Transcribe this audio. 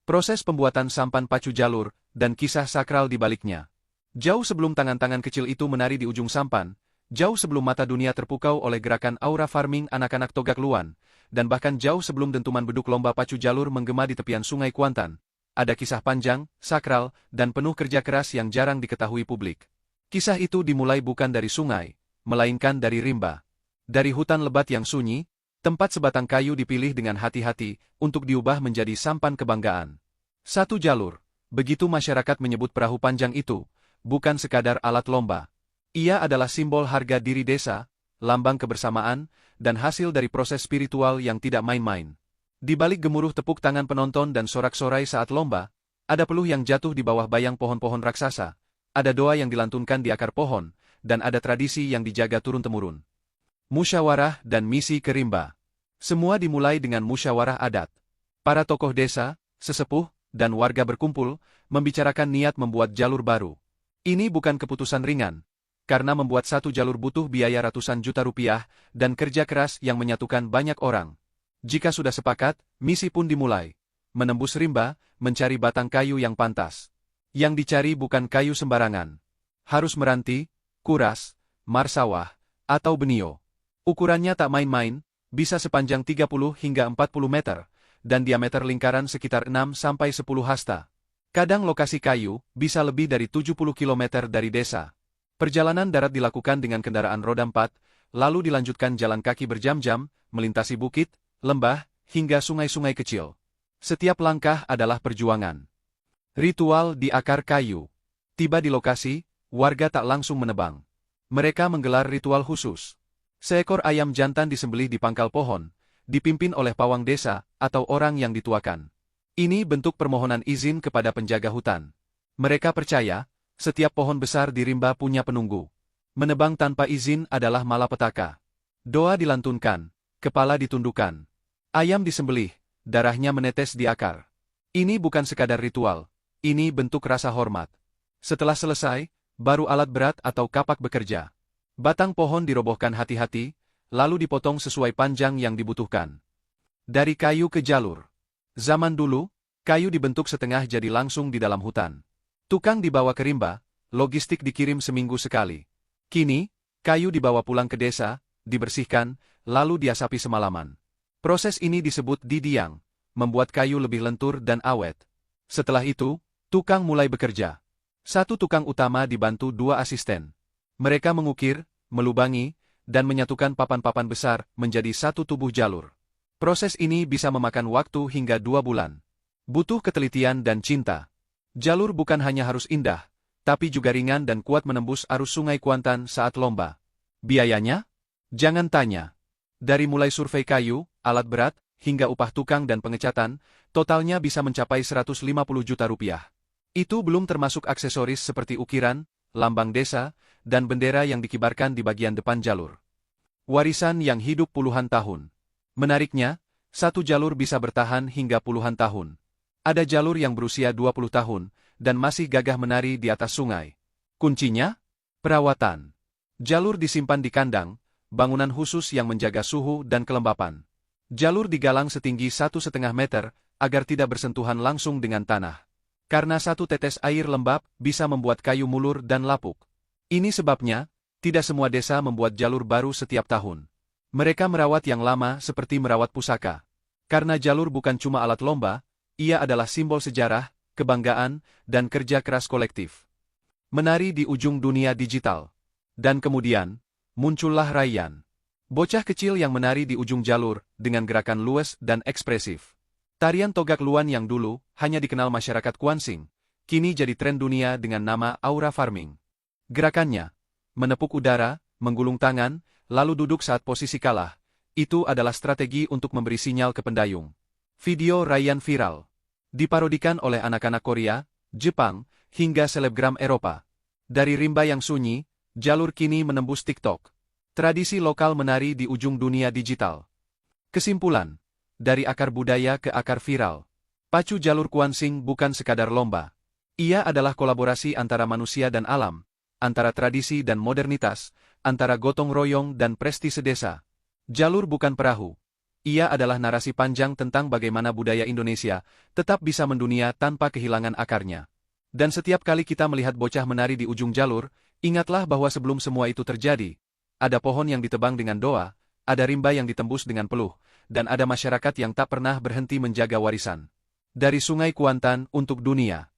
Proses pembuatan sampan pacu jalur, dan kisah sakral di baliknya. Jauh sebelum tangan-tangan kecil itu menari di ujung sampan, jauh sebelum mata dunia terpukau oleh gerakan aura farming anak-anak Togak Luan, dan bahkan jauh sebelum dentuman beduk lomba pacu jalur menggema di tepian sungai Kuantan, ada kisah panjang, sakral, dan penuh kerja keras yang jarang diketahui publik. Kisah itu dimulai bukan dari sungai, melainkan dari rimba. Dari hutan lebat yang sunyi, tempat sebatang kayu dipilih dengan hati-hati untuk diubah menjadi sampan kebanggaan. Satu jalur, begitu masyarakat menyebut perahu panjang itu, bukan sekadar alat lomba. Ia adalah simbol harga diri desa, lambang kebersamaan, dan hasil dari proses spiritual yang tidak main-main. Di balik gemuruh tepuk tangan penonton dan sorak-sorai saat lomba, ada peluh yang jatuh di bawah bayang pohon-pohon raksasa, ada doa yang dilantunkan di akar pohon, dan ada tradisi yang dijaga turun-temurun. Musyawarah dan misi ke rimba. Semua dimulai dengan musyawarah adat. Para tokoh desa, sesepuh, dan warga berkumpul, membicarakan niat membuat jalur baru. Ini bukan keputusan ringan, karena membuat satu jalur butuh biaya ratusan juta rupiah, dan kerja keras yang menyatukan banyak orang. Jika sudah sepakat, misi pun dimulai. Menembus rimba, mencari batang kayu yang pantas. Yang dicari bukan kayu sembarangan. Harus meranti, kuras, marsawah, atau benio. Ukurannya tak main-main, bisa sepanjang 30 hingga 40 meter, dan diameter lingkaran sekitar 6-10 hasta. Kadang lokasi kayu bisa lebih dari 70 km dari desa. Perjalanan darat dilakukan dengan kendaraan roda 4, lalu dilanjutkan jalan kaki berjam-jam, melintasi bukit, lembah, hingga sungai-sungai kecil. Setiap langkah adalah perjuangan. Ritual di akar kayu. Tiba di lokasi, warga tak langsung menebang. Mereka menggelar ritual khusus. Seekor ayam jantan disembelih di pangkal pohon, dipimpin oleh pawang desa atau orang yang dituakan. Ini bentuk permohonan izin kepada penjaga hutan. Mereka percaya, setiap pohon besar di rimba punya penunggu. Menebang tanpa izin adalah malapetaka. Doa dilantunkan, kepala ditundukkan. Ayam disembelih, darahnya menetes di akar. Ini bukan sekadar ritual, ini bentuk rasa hormat. Setelah selesai, baru alat berat atau kapak bekerja. Batang pohon dirobohkan hati-hati, lalu dipotong sesuai panjang yang dibutuhkan. Dari kayu ke jalur. Zaman dulu, kayu dibentuk setengah jadi langsung di dalam hutan. Tukang dibawa ke rimba, logistik dikirim seminggu sekali. Kini, kayu dibawa pulang ke desa, dibersihkan, lalu diasapi semalaman. Proses ini disebut didiang, membuat kayu lebih lentur dan awet. Setelah itu, tukang mulai bekerja. Satu tukang utama dibantu 2 asisten. Mereka mengukir, melubangi, dan menyatukan papan-papan besar menjadi satu tubuh jalur. Proses ini bisa memakan waktu hingga 2 bulan. Butuh ketelitian dan cinta. Jalur bukan hanya harus indah, tapi juga ringan dan kuat menembus arus sungai Kuantan saat lomba. Biayanya? Jangan tanya. Dari mulai survei kayu, alat berat, hingga upah tukang dan pengecatan, totalnya bisa mencapai 150 juta rupiah. Itu belum termasuk aksesoris seperti ukiran, lambang desa, dan bendera yang dikibarkan di bagian depan jalur. Warisan yang hidup puluhan tahun. Menariknya, satu jalur bisa bertahan hingga puluhan tahun. Ada jalur yang berusia 20 tahun, dan masih gagah menari di atas sungai. Kuncinya? Perawatan. Jalur disimpan di kandang, bangunan khusus yang menjaga suhu dan kelembapan. Jalur digalang setinggi 1,5 meter, agar tidak bersentuhan langsung dengan tanah. Karena satu tetes air lembab bisa membuat kayu mulur dan lapuk. Ini sebabnya, tidak semua desa membuat jalur baru setiap tahun. Mereka merawat yang lama seperti merawat pusaka. Karena jalur bukan cuma alat lomba, ia adalah simbol sejarah, kebanggaan, dan kerja keras kolektif. Menari di ujung dunia digital. Dan kemudian, muncullah Rayyan. Bocah kecil yang menari di ujung jalur, dengan gerakan luwes dan ekspresif. Tarian Togak Luan yang dulu hanya dikenal masyarakat Kuansing, kini jadi tren dunia dengan nama aura farming. Gerakannya, menepuk udara, menggulung tangan, lalu duduk saat posisi kalah, itu adalah strategi untuk memberi sinyal ke pendayung. Video Rayyan viral. Diparodikan oleh anak-anak Korea, Jepang, hingga selebgram Eropa. Dari rimba yang sunyi, jalur kini menembus TikTok. Tradisi lokal menari di ujung dunia digital. Kesimpulan. Dari akar budaya ke akar viral. Pacu jalur Kuansing bukan sekadar lomba. Ia adalah kolaborasi antara manusia dan alam, antara tradisi dan modernitas, antara gotong royong dan prestise desa. Jalur bukan perahu. Ia adalah narasi panjang tentang bagaimana budaya Indonesia tetap bisa mendunia tanpa kehilangan akarnya. Dan setiap kali kita melihat bocah menari di ujung jalur, ingatlah bahwa sebelum semua itu terjadi, ada pohon yang ditebang dengan doa, ada rimba yang ditembus dengan peluh, dan ada masyarakat yang tak pernah berhenti menjaga warisan. Dari Sungai Kuantan untuk dunia.